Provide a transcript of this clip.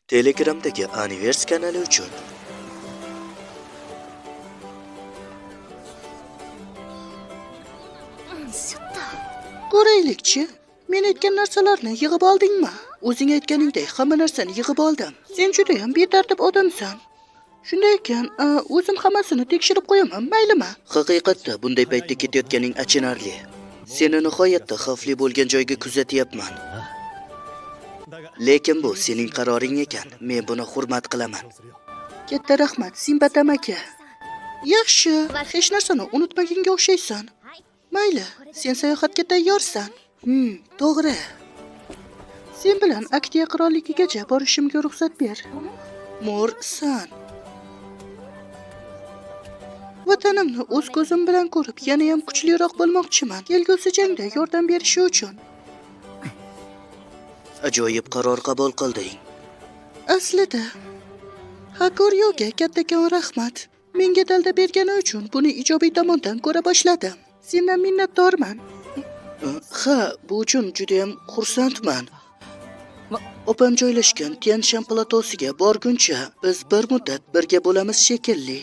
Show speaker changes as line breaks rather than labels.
Telegramdagi Anivers kanali uchun. Ko'raylikchi, men aytgan narsalarni yig'ib oldingmi? O'zing aytganingdek hamma narsani yig'ib oldim. Sen juda ham betartib odamsan. Shunday ekan, o'zim hammasini tekshirib qo'yaman, maylimi? Haqiqatda bunday paytda ketayotganing achinarli. Seni nihoyatda xavfli bo'lgan joyga kuzatyapman. Lekin bu sening qaroring ekan. Men buni hurmat qilaman. Katta rahmat, Simbatam aka. Yaxshi, hech narsani unutmaganga o'xshaysan. Mayli, sen sayohatga tayyorsan. To'g'ri. Sen bilan Aktiya qirolligigacha borishimga ruxsat ber. Morsan. Vatanimni o'z ko'zim bilan ko'rib, yana ham kuchliroq bo'lmoqchiman. Kelgusi jangda yordam berishi uchun. Ajoyib qaror qabul qilding. Aslida Hakoryoga kattakon rahmat. Menga dalda bergani uchun buni ijobiy tomondan ko'ra boshladim. Sendan minnatdorman. Ha, bu uchun juda ham xursandman. Opam joylashgan Tian Shan platosiga borguncha biz bir muddat birga bo'lamiz shekilli.